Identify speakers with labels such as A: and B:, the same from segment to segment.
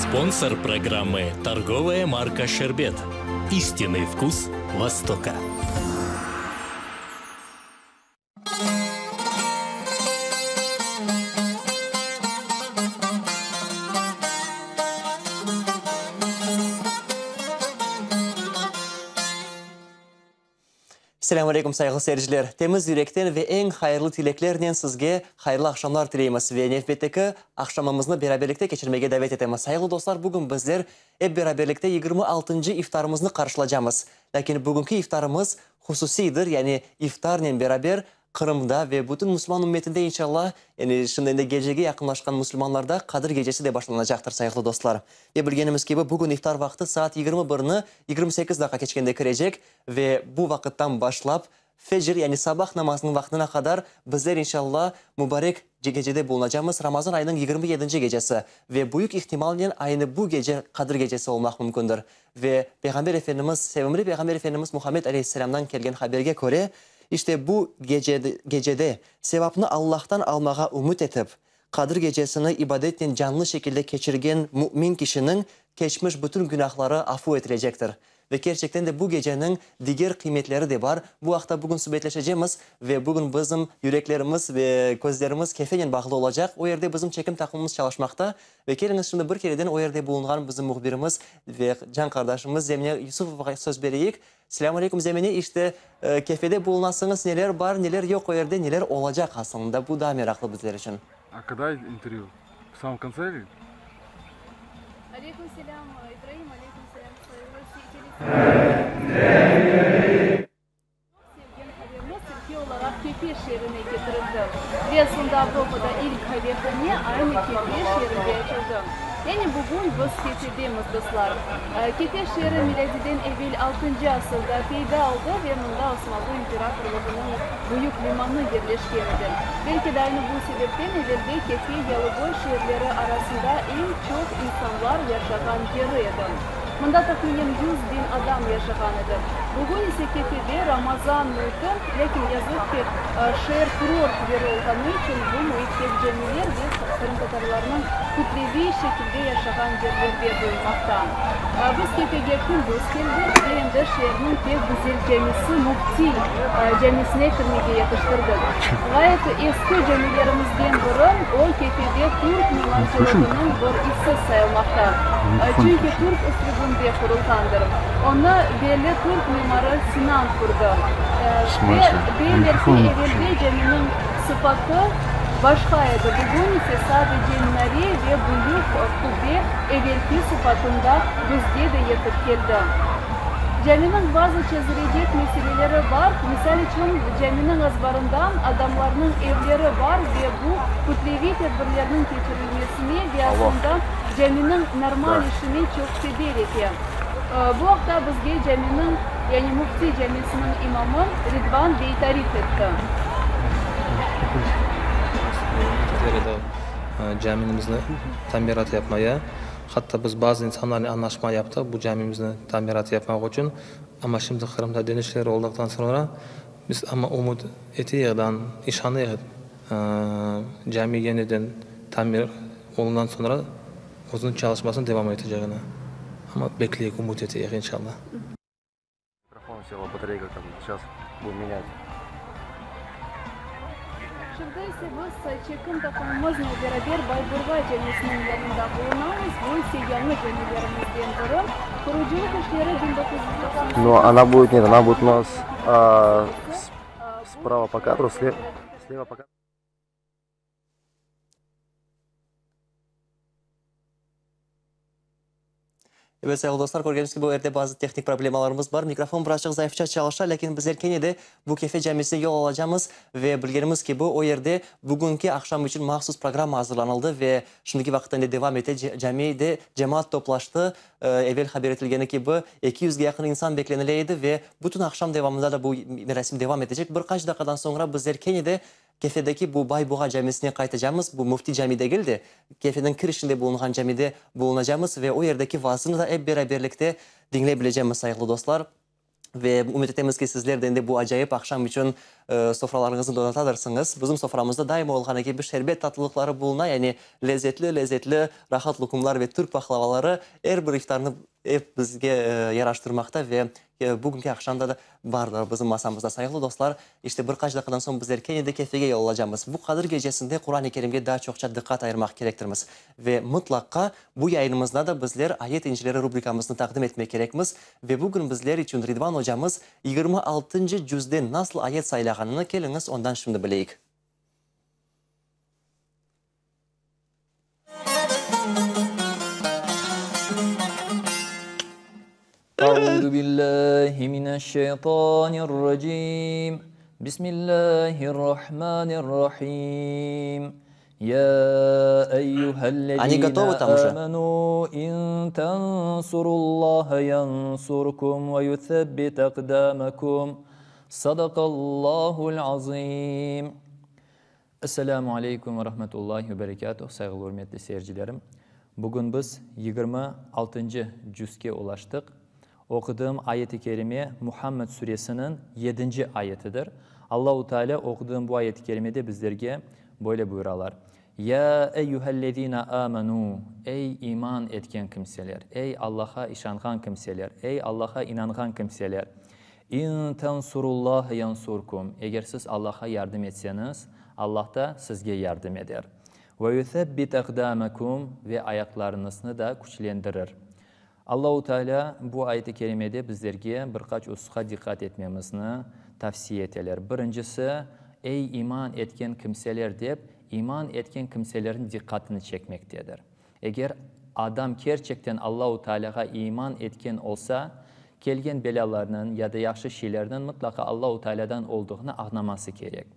A: Спонсор программы – торговая марка «Шербет». Истинный вкус Востока.
B: Selamun Aleyküm sayılı seyirciler. Temiz yürekten ve en hayırlı dileklerle sizge hayırlı akşamlar dileyimiz ve nefbetteki akşamımızı beraberlikte geçirmeye davet etemiz. Sayılı dostlar, bugün bizler hep beraberlikte 26. iftarımızı karşılayacağız. Lakin bugünkü iftarımız hususidir, yani iftarla beraber Kırım'da ve bütün Müslüman ümmetinde inşallah, yani şimdi geceye yakınlaşkan Müslümanlarda Kadir Gecesi de başlanacaktır sayılı dostlar. Ve bildiğiniz gibi bugün iftar vakti saat 21'ni 28 dakika geçkende girecek ve bu vakitten başlap fecr, yani sabah namazının vaktine kadar bizler inşallah mübarek gecede bulunacağımız Ramazan ayının 27. gecesi ve büyük ihtimalle aynı bu gece Kadir Gecesi olmak mümkündür. Ve Peygamber Efendimiz, sevimli Peygamber Efendimiz Muhammed Aleyhisselam'dan gelgen haberge göre İşte bu gecede sevapını Allah'tan almağa umut edip, Kadir Gecesini ibadetle canlı şekilde geçirgen mümin kişinin geçmiş bütün günahları affu edilecektir. Ve gerçekten de bu gecenin diğer kıymetleri de var. Bu hafta bugün sohbetleşeceğiz ve bugün bizim yüreklerimiz ve gözlerimiz kefeyle bağlı olacak. O yerde bizim çekim takımımız çalışmakta. Ve geliniz şimdi bir kereden o yerde bulunan bizim muhbirimiz ve can kardeşimiz Zemine Yusuf'a söz vereyik. Selamun Aleyküm Zemine, işte kefede bulunasınız, neler var neler yok o yerde, neler olacak aslında, bu daha meraklı bizler için.
C: А когда интервью? В самом конце или?
D: Алейкум селям, Ибраим, алейкум селям. Sevgen haberine Türkiye olarak Kefe şehrine getirildi. Ve aslında Avrupa'da ilk hedefini aynı Kefe şehrinde açıldı. Yani bugün biz Kefe'deyiz dostlar. Kefe şehri miladiden evvel 6. asırda peyda oldu ve bunda Osmanlı İmparatorluğu'nun büyük limanı yerleşkenidir. Belki de aynı bu sebepten evvelde Kefe Yalıboy şehirleri arasında en çok insanlar yaşayan yeriydi. Bunda takriben 100.000 adam yaşayanıdır. Bugün ise Kefe'de Ramazan mülkü, lakin yazık ki şehir kurort yeri olduğu için bu mühittek camiler ve Kırım Tatarlarının kutlevi şekilde yaşayan yerlerde bulunmakta. Biz Kefe'ye gündüz geldik ve de şehrin pek güzel camisi Mufti camisine kırmaya yetiştirdik. Gayet eski camilerimizden biri o Kefe'de Türk mimarcılığının bir isi sayılmakta. Çünkü Türk üslubunda kurultandır. Onu belli Türk mimarı Sinan kurdu. Ve belki evvelde caminin sıfatı başkaydı. Bugün ise sadece minare ve büyük kubbe evvelki sıfatında bizde de yetip geldi. Caminin bazı çözülecek meseleleri var. Misal için caminin azbarından adamlarının evleri var ve bu kutlevi tedbirlerinin geçirilmesini ve aslında caminin normal işini çok sever etti. Bu hafta bizge caminin, yani Mufti camisinin imamı Ridvan Bey tarif etti.
E: Camimizni tamirat yapmaya, hatta biz bazı insanlarla anlaşma yaptık bu camimizni tamirat yapmak için. Ama şimdi Kırım'da dönüşleri olduktan sonra biz ama umut etiyordan, işanlıyız. Cami yeniden tamir olundan sonra uzun çalışmasını devam edeceğine. Ama bekleyek, umut etiyoruz inşallah.
C: Микрофон села, батарейка там сейчас будем менять.
D: Şimdi ise biz çekim takımımızla beraber Bayburga Camisi'nin yanında bulunamız. Bu ise yanlı camilerimizden biri. Kuruculuk işleri 1990.
C: Но она будет, нет, она будет у нас справа по кадру, слева по кадру.
B: Evet sevgili dostlar, gördüğünüz gibi bu yerde bazı teknik problemalarımız var. Mikrofon birazcık zayıfça çalışır, lakin bizler yine de bu Kefe Camisi'ne yol alacağımız ve bildiğimiz gibi o yerde bugünkü akşam için mahsus program hazırlanıldı ve şimdiki vakitte devam etti. Camide cemaat toplaştı. Evvel haber edildiği gibi 200'e yakın insan bekleniliydi ve bütün akşam devamında da bu resim devam edecek. Birkaç dakikadan sonra bizler yine de Kefe'deki bu Bayburga Camisi'ne kayıtacağımız, bu Mufti Camii'de geldi. Kefe'nin kirişinde bulunan camide bulunacağımız ve o yerdeki vaazını da hep beraberlikte dinleyebileceğimiz sayılı dostlar. ve ümit etemiz ki sizlerden de bu acayip akşam için sofralarınızı donatadırsınız. Bizim soframızda daima olğan gibi şerbet tatlılıkları bulunan, yani lezzetli rahat lokumlar ve Türk baklavaları her bir iftarını hep bizge yaraştırmakta ve bugünkü akşamda da vardır bizim masamızda. Sayılı dostlar, işte birkaç dakikadan sonra bizler Kenya'da kefege yol alacağımız. Bu Kadir gecesinde Kur'an-ı Kerim'e daha çokça dikkat ayırmak gerektirmiz. Ve mutlaka bu yayınımızda da bizler ayet incileri rubrikamızını takdim etmek gerekmiz. Ve bugün bizler için Ridvan hocamız 26. cüzde nasıl ayet sayılağını geliniz ondan şimdi bileyik.
F: أعوذ بالله من الشيطان الرجيم بسم الله الرحمن الرحيم يا أيها الذين آمنوا إن تنصروا الله ينصركم ويثبت أقدامكم صدق الله العظيم. Esselamu Aleyküm ve Rahmetullahi ve Berekatuhu. Saygılı hürmetli seyircilerim. Bugün biz 26. cüzge ulaştık. Okuduğum ayet-i kerime Muhammed suresinin 7. ayetidir. Allahu Teala okuduğum bu ayet-i kerimede bizlerge böyle buyuralar. Ya eyyühellezine amenu, ey iman etken kimseler, ey Allah'a işangan kimseler, ey Allah'a inangan kimseler. İn tensurullah yansurkum, eğer siz Allah'a yardım etseniz, Allah da sizge yardım eder. Ve yuthebbit akdamakum, ve ayaklarınızı da güçlendirir. Allahu Teala bu ayet-i kerimede bizlerge birkaç hususa dikkat etmemizni tavsiye eder. Birincisi, ey iman etken kimseler deyip, iman etken kimselerin dikkatini çekmektedir. Eğer adam gerçekten Allahu Teala'ya iman etken olsa, kelgen belalarının ya da yaxşı şeylerden mutlaka Allahu Teala'dan olduğunu anlaması gerek.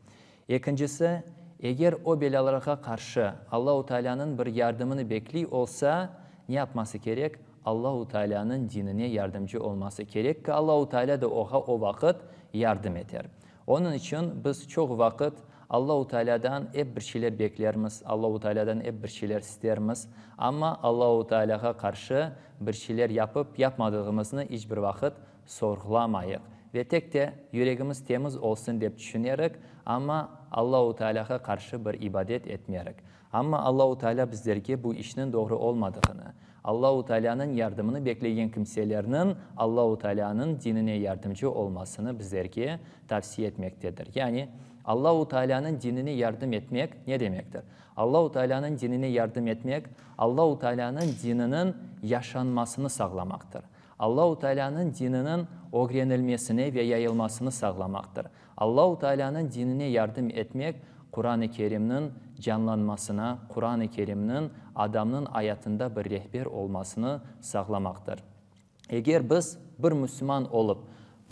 F: İkincisi, eğer o belalara karşı Allahu Teala'nın bir yardımını bekliyor olsa, ne yapması gerek? Allahu Teala'nın dinine yardımcı olması gerek ki Allahu Teala da o vakit yardım eder. Onun için biz çok vakit Allahu Teala'dan hep bir şeyler beklerimiz, Allahu Teala'dan hep bir şeyler isterimiz. Ama Allahu Teala'ya karşı bir şeyler yapıp yapmadığımızı hiçbir vakit sorgulamayık. Ve tek de yüreğimiz temiz olsun diye düşünerek ama Allahu Teala'ya karşı bir ibadet etmeyerek. Ama Allahu Teala bizlerge bu işin doğru olmadığını, Allahu Teala'nın yardımını bekleyen kimselerinin Allahu Teala'nın dinine yardımcı olmasını bizlerge tavsiye etmektedir. Yani Allahu Teala'nın dinine yardım etmek ne demektir? Allahu Teala'nın dinine yardım etmek, Allahu Teala'nın dininin yaşanmasını sağlamaktır. Allahu Teala'nın dininin öğrenilmesini ve yayılmasını sağlamaktır. Allahu Teala'nın dinine yardım etmek, Kur'an-ı Kerim'in canlanmasına, Kur'an-ı Kerim'in adamın hayatında bir rehber olmasını sağlamaktır. Eğer biz bir Müslüman olup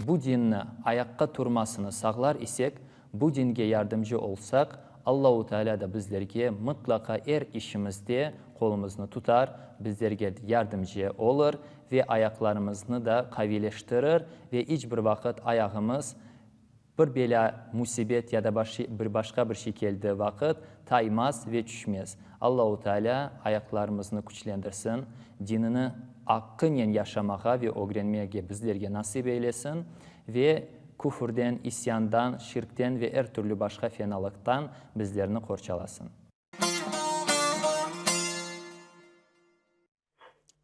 F: bu dinini ayakta durmasını sağlar isek, bu dinge yardımcı olsak, Allahu Teala da bizlerge mutlaka her işimizde kolumuzni tutar, bizlerge yardımcı olur ve ayaklarımızı da kavileştirir ve hiçbir vakit ayağımız bir bela musibet ya da başka bir şekilde vakit taymaz ve düşmez. Allahu Teala ayaklarımızı güçlendirsin, dinini hakkıyla yaşamağa ve öğrenmeye bizlerge nasip eylesin ve küfürden, isyandan, şirkten ve her türlü başka fenalıktan bizlerini korçalasın.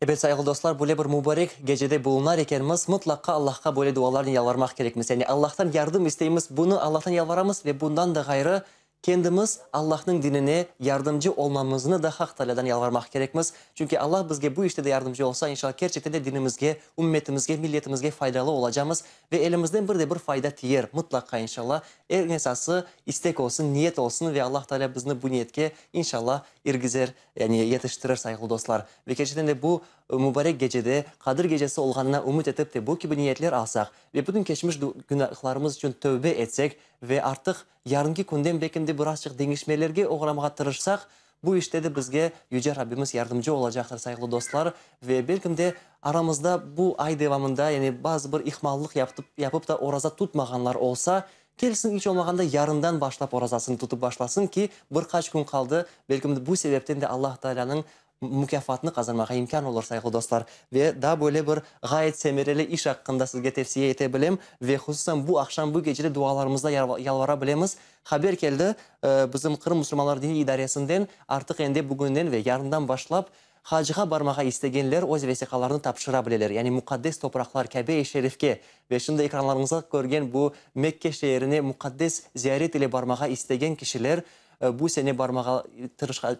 B: Evet sayılı dostlar, böyle bir mübarek gecede bulunar ekenimiz mutlaka Allah'a böyle dualarını yalvarmak gerekmiz. Yani Allah'tan yardım isteyimiz, bunu Allah'tan yalvaramız ve bundan da gayrı kendimiz Allah'ın dinine yardımcı olmamızını da Hak Teala'dan yalvarmak gerekmiz. Çünkü Allah bizge bu işte de yardımcı olsa inşallah gerçekten de dinimizge, ümmetimizge, milletimizge faydalı olacağımız ve elimizden bir fayda tiyer mutlaka inşallah. En esası istek olsun, niyet olsun ve Allah Teala bizni bu niyetke inşallah irgizer, yani yetiştirir sayılı dostlar. Ve gerçekten de bu mübarek gecede Kadir gecesi olganına umut edip de bu gibi niyetler alsak ve bütün geçmiş günahlarımız için tövbe etsek ve artık yarınki günden bekimde birazcık değişmelerge uğramaya tırışsak, bu işte de bizge Yüce Rabbimiz yardımcı olacaktır sayılı dostlar. Ve belki de aramızda bu ay devamında yani bazı bir ihmallık yapıp da oraza tutmaganlar olsa, gelsin hiç olmaganda yarından başlap orazasını tutup başlasın ki birkaç gün kaldı. Belki de bu sebepten de Allah Teala'nın mükafatını kazanmaya imkan olur sayılı dostlar. Ve daha böyle bir gayet semereli iş hakkında sizge tavsiye edebilirim. Ve hususen bu akşam bu gecede dualarımızda yalvarabilemiz. Haber geldi bizim Kırım Müslümanlar Dini İdaresinden artık endi bugünden ve yarından başlap hacıga barmağa istegenler öz vesikalarını tapşırabilirler. Yani mukaddes topraklar Kabe-i Şerif'ke ve şimdi ekranlarımızda görgen bu Mekke şehrine mukaddes ziyaret ile barmağa istegen kişiler bu sene barmağa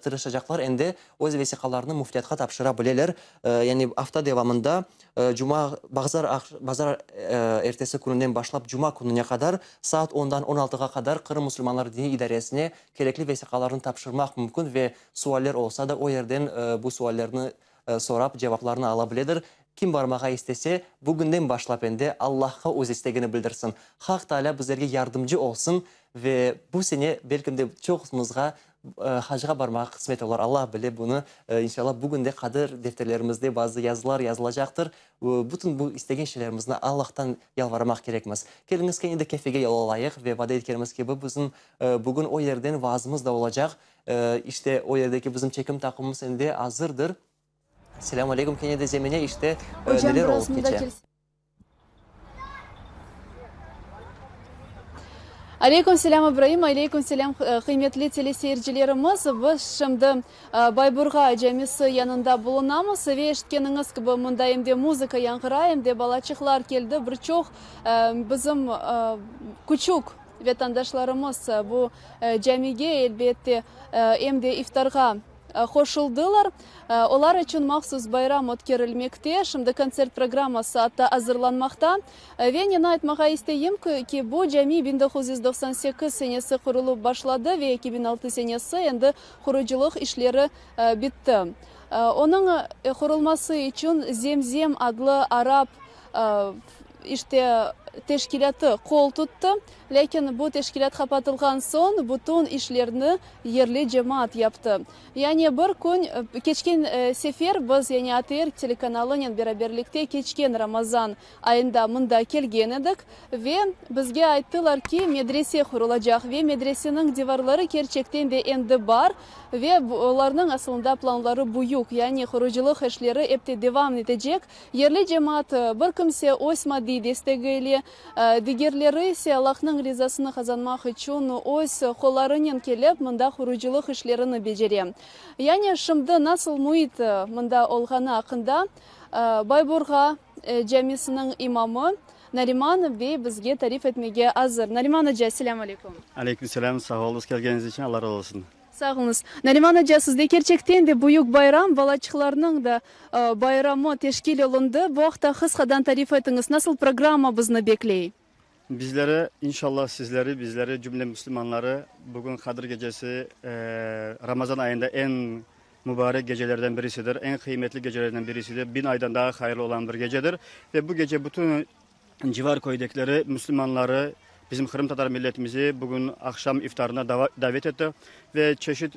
B: tırışacaklar endi öz vesikalarını müftiyatga tapşırabilirler. Yani hafta devamında Cuma bazar ertesi gününden başlap Cuma gününe kadar saat 10'dan 16'ga kadar Kırım Müslümanlar Dini İdaresine gerekli vesikalarını tapşırmak mümkün ve sualler olsa da o yerden bu suallerini sorap cevaplarını alabilir. Kim barmağa istese bugünden başlap endi Allah'a öz istegini bildirsin. Hak Teala bizlerge yardımcı olsun ve bu sene belki de çoğumuzga hacıga barmağa kısmet olur. Allah bilir bunu. İnşallah bugün de kader defterlerimizde bazı yazılar yazılacaktır. Bütün bu istegen şeylerimizden Allah'tan yalvarmak gerekmez. Geliniz ki de kefege yol alayık ve vaat etkerimiz gibi bizim bugün o yerden vaazımız da olacak. İşte o yerdeki bizim çekim takımımız şimdi hazırdır. Selamun Aleyküm Kenya'da zemine işte neler olup geçer?
D: Aleyküm selam İbrahim, aleyküm selam kıymetli teleseyircilerimiz. Biz şimdi Bayburga Camisi yanında bulunamız ve eşitkeniniz gibi bunda hem de müzika yankıra hem de balaçıklar geldi. Birçok bizim küçük vatandaşlarımız bu camiye elbette hem de iftarga koşuldular. Onlar için mahsus bayram ötkerilmekte. Şimdi konser programması hatta hazırlanmakta. Ve yine aytmağa isteyeyim ki bu cami 1998 senesi kurulup başladı ve 2006 senesi endi kuruculuk işleri bitti. Onun kurulması için Zemzem adlı Arap işte teşkilatı kol tuttu. Lakin bu teşkilat kapatılgan son bütün işlerini yerli cemaat yaptı. Yani bir gün geçken sefer biz yani ATR telekanalının beraberlikte geçken Ramazan ayında mında kelgen edik ve bizge ayttılar ki medrese kurulacak ve medresenin divarları gerçekten de endi var ve onların aslında planları büyük. Yani kuruculuk işleri hepte devam edecek. Yerli cemaat bir kimse öz maddi desteğiyle diğerleri ise Allah'ın rızasını kazanmak için öz kollarının kelip mında kuruculuk işlerini beceriyor. Yani şimdi nasıl muhit mında olğanı hakkında Bayburga Camisi'nin imamı Nariman Bey bizge tarif etmeye hazır. Nariman Hoca, selamun aleyküm.
G: Aleyküm selam, sağ olunuz geldiğiniz için Allah razı olsun.
D: Sağ olunuz. Nariman Hoca, sizde gerçekten de büyük bayram, balaçıklarının da bayramı teşkil olundu. Bu hafta hızlıdan tarif etiniz. Nasıl programı bizni bekliyor?
G: Bizlere inşallah sizleri, bizleri cümle Müslümanları bugün Kadir Gecesi Ramazan ayında en mübarek gecelerden birisidir. En kıymetli gecelerden birisidir. 1000 aydan daha hayırlı olan bir gecedir. Ve bu gece bütün civar köydekileri, Müslümanları, bizim Kırım Tatar milletimizi bugün akşam iftarına davet etti. Ve çeşit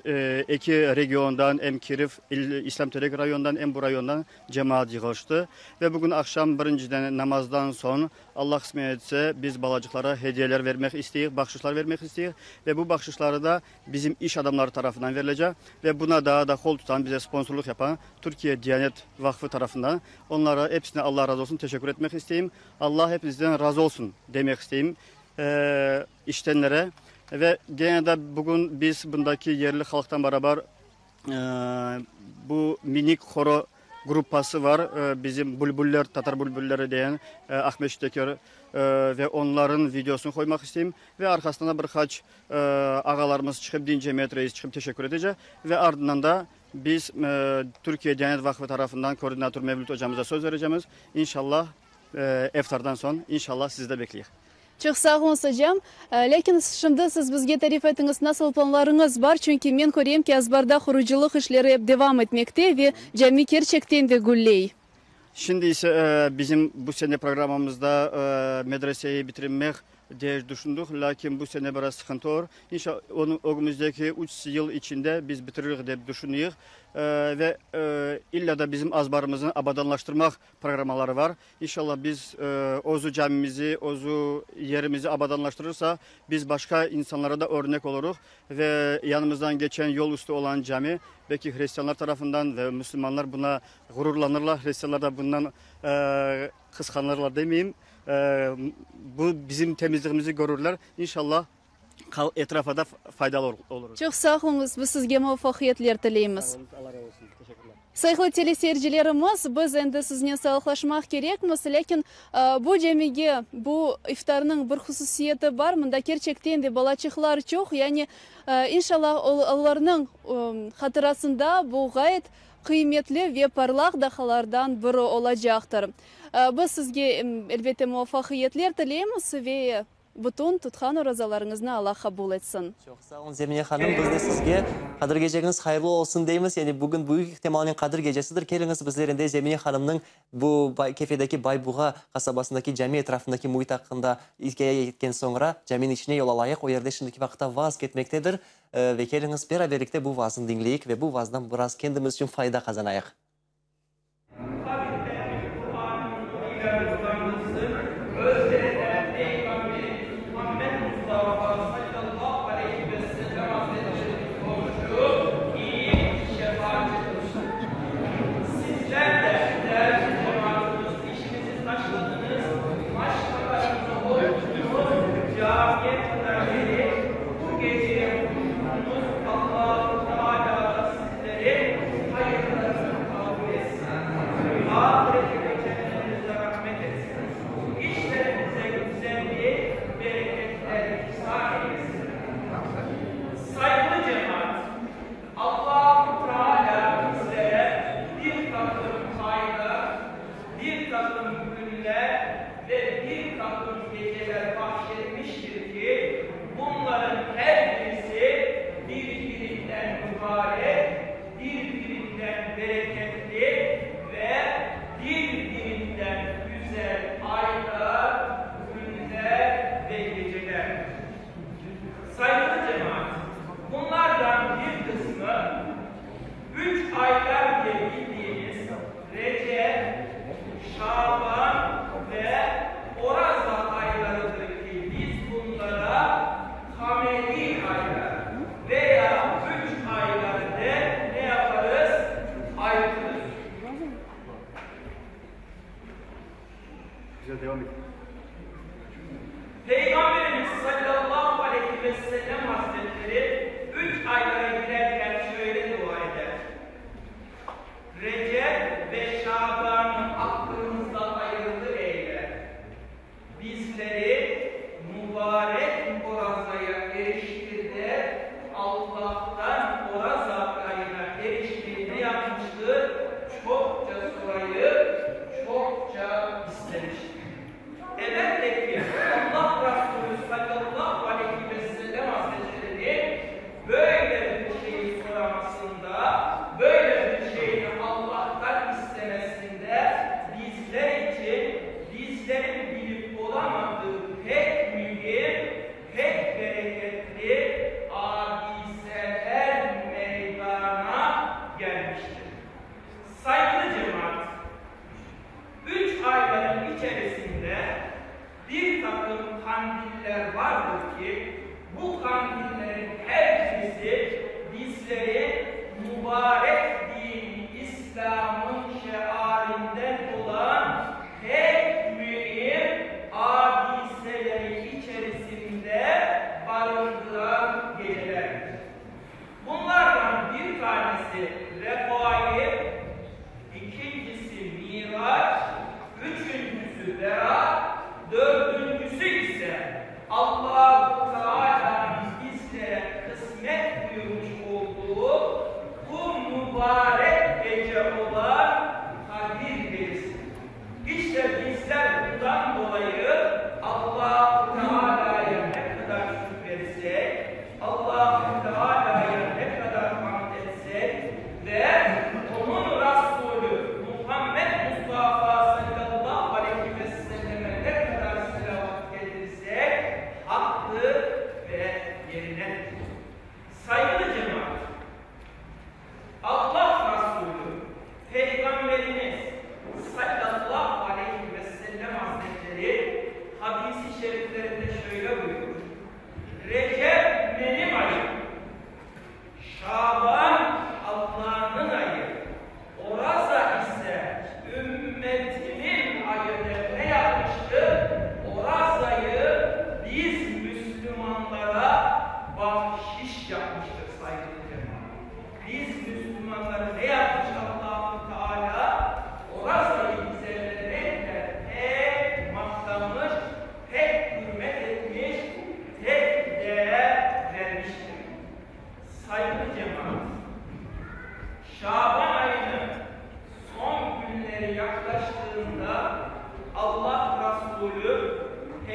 G: iki regiondan hem Kirif, İslam Terek rayonundan hem bu rayondan cemaat yığılıştı. Ve bugün akşam birinciden namazdan son Allah kısmet etse biz balacıklara hediyeler vermek isteyiz, bahşişler vermek isteyiz. Ve bu bahşişleri da bizim iş adamları tarafından verilecek. Ve buna daha da kol tutan, bize sponsorluk yapan Türkiye Diyanet Vakfı tarafından onlara hepsine Allah razı olsun teşekkür etmek isteyeyim. Allah hepinizden razı olsun demek isteyeyim. İştenlere ve gene de bugün biz bundaki yerli halktan beraber bu minik horo grupası var. Bizim bulbuller, Tatar bulbulleri diyen Ahmet Şteker ve onların videosunu koymak isteyeyim. Ve arkasından birkaç ağalarımız çıkıp, din cemiyet reisi çıkıp teşekkür edecek. Ve ardından da biz Türkiye Diyanet Vakfı tarafından koordinatör Mevlüt hocamıza söz vereceğiz. İnşallah iftardan son inşallah sizi de bekliyor.
D: Çok sağ olun hocam. Lakin şimdi siz bizge tarif etiniz nasıl planlarınız var? Çünkü ben göreyim ki azbarda kuruculuk işleri hep devam etmekte ve cami gerçekten de gülley.
G: Şimdi ise bizim bu sene programımızda medreseyi bitirmek diye düşündük. Lakin bu sene biraz sıkıntı var. İnşallah önümüzdeki 3 yıl içinde biz bitiririz diye düşünüyoruz. Ve illa da bizim azbarımızın abadanlaştırmak programları var. İnşallah biz Ozu camimizi, Ozu yerimizi abadanlaştırırsa biz başka insanlara da örnek oluruz. Ve yanımızdan geçen yol üstü olan cami belki Hristiyanlar tarafından ve Müslümanlar buna gururlanırlar. Hristiyanlar da bundan kıskanırlar demeyeyim. Bu bizim temizliğimizi görürler. İnşallah etrafa da faydalı olur.
D: Çok sağ olunuz. Biz sizge muvaffakiyetler dileyimiz.
G: Allah razı olsun. Teşekkürler.
D: Sayılı teleseyircilerimiz, biz endi sizinle sağlıklaşmak gerekmiz, lakin bu cemiye, bu iftarının bir hususiyeti var mı da gerçekten de balaçıklar çok, yani inşallah onların hatırasında bu gayet kıymetli ve parlak dahalardan biri olacaktır. Biz sizge elbette muvaffakiyetler dileyimiz ve bütün tutkan orazalarınızı Allah kabul etsin.
B: Çok sağ olun Zemine Hanım. Biz de sizge Kadir Geceniz hayırlı olsun deyimiz. Yani bugün büyük ihtimalle Kadir Gecesidir. Keliniz bizlerinde Zemine Hanım'ın bu Kefe'deki Baybuğa kasabasındaki cami etrafındaki muhit hakkında ilkeye gitken sonra caminin içine yol alayık. O yerde şimdiki vakitte vaaz etmektedir. Ve keliniz beraberlikte bu vaazını dinleyik ve bu vaazdan biraz kendimiz için fayda kazanayık.
G: Devam edin.
H: Peygamberimiz sallallahu aleyhi ve sellem Hazretleri 3 aylara girerken şöyle dua eder. Recep ve Şaban'ı aklımızda hayırlı eyle. Bizleri mübarek Oraza'ya eriştir de Allah'tan Oraza ayına eriştiğini yapmıştır. Çokça sorayı, çokça istemiştir. Elbette ki Allah Resulü sallallahu aleyhi ve sellem Hazretleri böyle bir şeyi soramasında, böyle bir şeyi Allah'tan istemesinde bizler için bizlerin bilip olamadığı pek mühim, pek bereketli hadiseler meydana gelmiştir. Saygılı cemaat, 3 ayların içerisinde bir takım kandiller vardır ki bu kandillerin her birisi bizleri mübarek din İslam'ın şearinden olan pek mühim hadiseleri içerisinde barındıran gecelerdir. Bunlardan bir tanesi Refa'i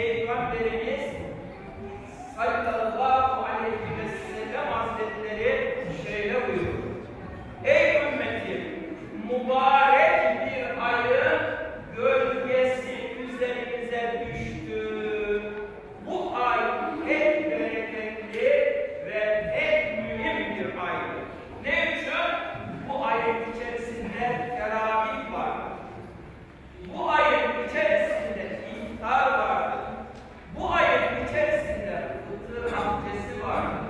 H: Peygamberimiz sallallahu aleyhi ve sellem Hazretleri şöyle buyurur. Ey ümmetim, mübarek bir ayın gölgesi üzerinize düştü. Bu ay pek bereketli ve pek mühim bir aydır. Ne için? Bu ayın içerisinde teravih var. Bu ayın içerisinde iftar vardır. Bu ayın içerisinde fıtır abdesti vardır.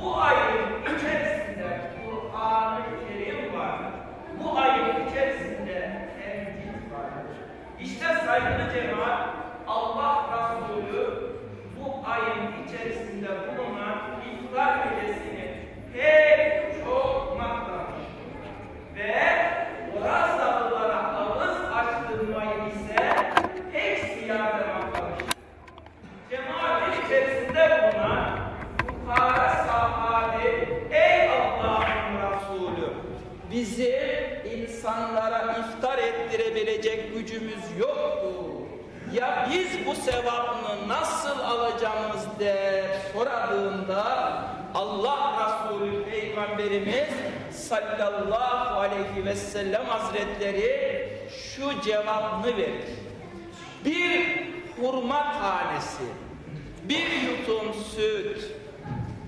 H: Bu ayın içerisinde Kur'an-ı Kerim vardır. Bu ayın içerisinde temcid vardır. İşte saygılı cemaat, Allah Resulü bu ayın içerisinde bulunan iftar gecesini pek çok maklamış. Ve Orazalılara ağız açtırmayı ise pek ziyade maklamış. Cemaatin içerisinde bulunan fukara sahabi, ey Allah'ın Resulü, bizim insanlara iftar ettirebilecek gücümüz yoktu. Ya biz bu sevabını nasıl alacağımız diye soradığında Allah Resulü Peygamberimiz sallallahu aleyhi ve sellem Hazretleri şu cevabını verir. Bir hurma tanesi, bir yudum süt,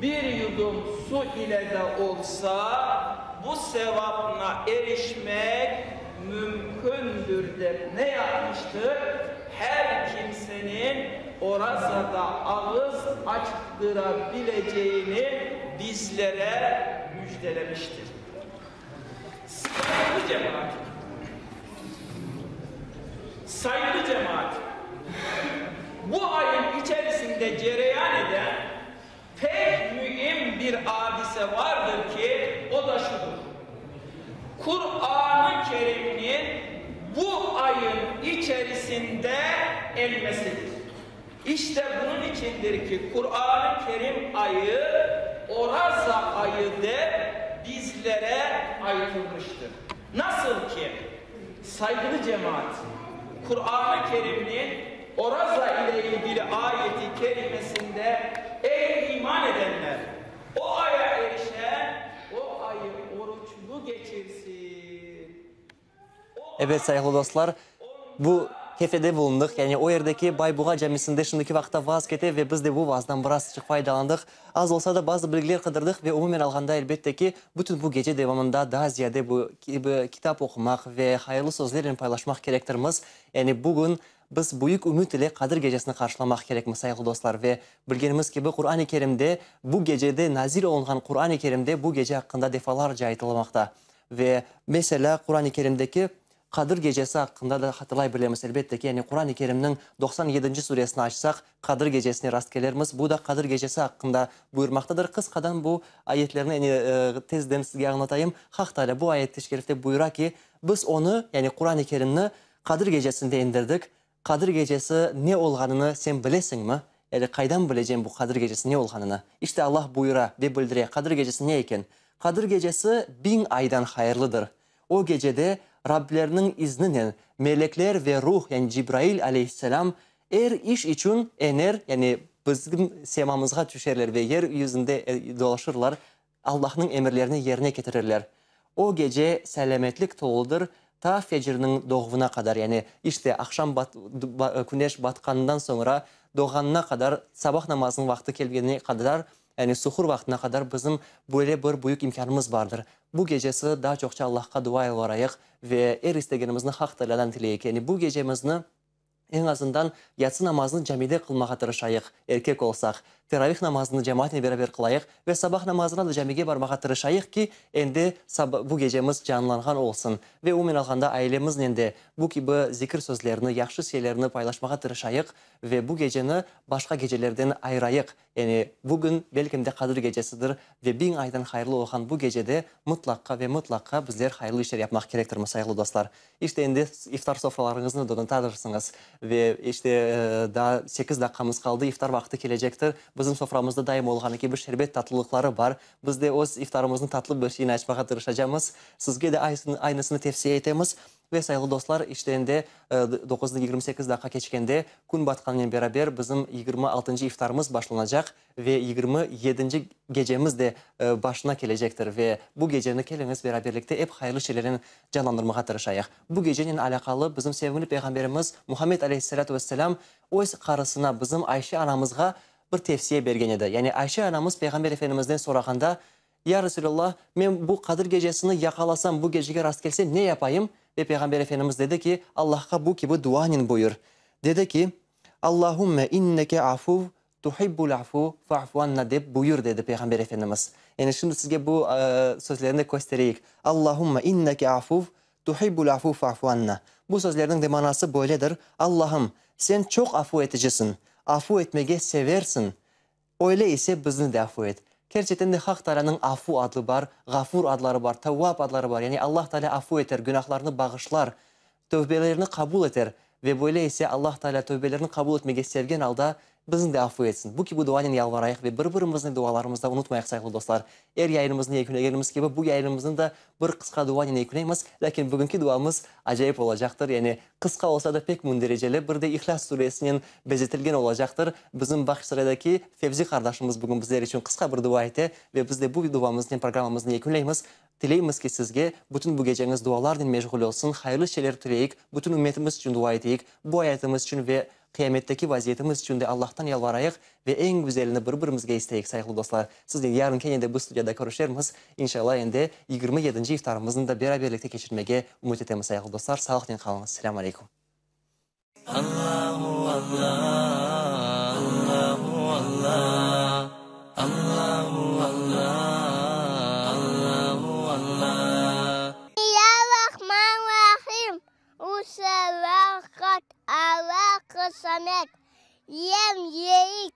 H: bir yudum su ile de olsa bu sevabına erişmek mümkündür de ne yapmıştır? Her kimsenin Orazada ağız açtırabileceğini bizlere müjdelemiştir. Saygılı cemaat, saygılı cemaat, bu ayın içerisinde cereyan eden pek mühim bir hadise vardır ki o da şudur. Kur'an-ı Kerim'in bu ayın içerisinde elmesidir. İşte bunun içindir ki Kur'an-ı Kerim ayı Oraza ayı de bizlere ayrılmıştır. Nasıl ki saygılı cemaat, Kur'an-ı Kerim'in Oraza ile ilgili ayeti kerimesinde ey iman edenler, o aya erişen o ayı oruçlu geçirsin.
B: Evet sayılı dostlar, bu kefede bulunduk. Yani o yerdeki Baybuğa Camisi'nde şimdiki vakta vaaz kete ve biz de bu vaazdan biraz faydalandık. Az olsa da bazı bilgiler kıdırdık ve umumen alganda elbette ki bütün bu gece devamında daha ziyade bu kitap okumak ve hayırlı sözlerini paylaşmak gerektirmez. Yani bugün biz büyük ümit ile Kadir Gecesi'ni karşılamak gerekmiş sayılı dostlar ve bildiğimiz gibi Kur'an-ı Kerim'de bu gecede nazil olunan Kur'an-ı Kerim'de bu gece hakkında defalarca aytılmakta. Ve mesela Kur'an-ı Kerim'deki Kadir Gecesi hakkında da hatırlayabiliriz elbette ki. Yani Kur'an-ı Kerim'in 97. suresini açsak Kadir Gecesi'ne rast gelirimiz. Bu da Kadir Gecesi hakkında buyurmaktadır. Kıskadan bu ayetlerini tezden size anlatayım. Hak Teala bu ayet-i şerifte buyurar ki biz onu yani Kur'an-ı Kerim'ini Kadir Gecesi'nde indirdik. Kadir Gecesi ne olganını sen bilesin mi? Yani kaydan bileceğim bu Kadir Gecesi ne olganını? İşte Allah buyurar ve bildiriyor. Kadir Gecesi ne eken? Kadir Gecesi 1000 aydan hayırlıdır. O gecede Rablerinin izniyle melekler ve ruh yani Cibrail aleyhisselam iş için ener yani bizim semamızga düşerler ve yeryüzünde dolaşırlar. Allah'ın emirlerini yerine getirirler. O gece selametlik doludur ta fecrinin doğumuna kadar yani işte akşam güneş batkanından sonra doğanına kadar sabah namazının vakti geldiğine kadar yani suhur vaktine kadar bizim böyle bir büyük imkanımız vardır. Bu gecesi daha çokça Allah'a dua edərək ve isteğimizni Hak Teala'dan dileyik. Yani bu gecemizni en azından yatsı namazını cemide kılmağa tırışayıq, erkek olsak. Teravih namazını cemaatle beraber kılayıq ve sabah namazına da cemige barmağa tırışayıq ki endi bu gecemiz canlanan olsun. Ve umumen alganda ailemizle de bu gibi zikir sözlerini, yaxşı şeylerini paylaşmağa tırışayıq ve bu geceni başka gecelerden ayırayıq. Yani bugün belki de Kadir Gecesidir ve 1000 aydan hayırlı olan bu gecede mutlaka bizler hayırlı işler yapmak gerektir sayılı dostlar. İşte endi iftar sofralarınızı donatarsınız ve işte daha 8 dakikamız kaldı, iftar vakti gelecektir. Bizim soframızda daim olğan gibi şerbet tatlılıkları var. Biz de o iftarımızın tatlı bir şeyini açmağa tırışacağımız. Sizge de aynısını tavsiye etemiz. Ve sayılı dostlar, işlerinde 9:28 dakika geçkende gün batkanıyla beraber bizim 26. iftarımız başlanacak ve 27. gecemiz de başına gelecektir. Ve bu gecenin keliniz beraberlikte hep hayırlı şeylerin canlandırmaya tırışayıq. Bu gecenin alakalı bizim sevgili Peygamberimiz Muhammed Aleyhisselatü Vesselam öz karısına, bizim Ayşe anamızga bir tavsiye bergen edi. Yani Ayşe anamız Peygamber Efendimizden sorağında, ya Resulullah, ben bu Kadir gecesini yakalasam, bu geceye rast gelse ne yapayım? Ve Peygamber Efendimiz dedi ki, Allah'a bu gibi duanin buyur. Dedi ki, Allahümme inneke afuv tuhibbul afu fa'fu anna de buyur dedi Peygamber Efendimiz. Yani şimdi size bu sözlerini göstereyim. Allahümme inneke afuv tuhibbul afu fa'fu anna. Bu sözlerin de manası böyledir. Allah'ım, sen çok afu eticisin. Afu etmeyi seversin. Öyle ise bizni de afu et. Gerçekten de Hak Teala'nın afu adlı var, gafur adları var, tevvab adları var. Yani Allah Teala afu eder, günahlarını bağışlar, tövbelerini kabul eder. Ve böyle ise Allah Teala tövbelerini kabul etmeyi sevgen halda bizni de afu etsin. Bu ki bu duanın yalvarayıq ve birbirimizin dualarımızda unutmayaq sayılı dostlar. Yayınımızın yekune gelimiz gibi bu yayınımızın da bir kısa duanın yekuneyimiz. Lakin bugünkü duamız acayip olacaktır. Yani kısa olsa da pek mündereceli. Bir de İhlas suresinin bezetilgen olacaktır. Bizim Bakşıra'daki Fevzi kardeşimiz bugün bizler için kısa bir dua etti. Ve biz de bu duamızın, programımızın yekuneyimiz. Dileyimiz ki sizge bütün bu geceniz dualarla meşgul olsun. Hayırlı şeyler dileyik. Bütün ümmetimiz için dua edeyik. Bu hayatımız için ve kıyametteki vaziyetimiz için de Allah'tan yalvarayıq ve en güzelini birbirimizge isteyik sayılı dostlar. Sizden yarın yine bu stüdyoda görüşürüz. İnşallah yine 27. iftarımızın da beraberlikte geçirmeye umut etemiz sayılı dostlar. Sağlıkla kalınız. Selamun Aleyküm.
A: Allahu Allah, Allahu Allah, Allahu Allah, Allahu Allah.
I: Ya Rahman Rahim, Usalakat Allah Samet, Yem Yeyik,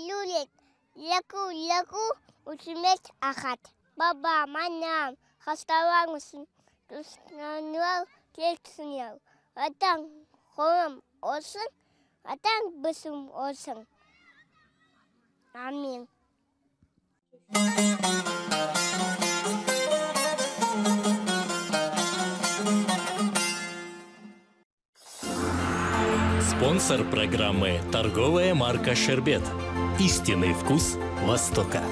I: Yulik, Laku, Usimet Ahad. Baba, annem, hastalar mısın? Kıskanıyor, geçsiniyor. Vatan kolum olsun, vatan bizim olsun. Amin.
A: Спонсор программы – торговая марка «Щербет». Истинный вкус Востока.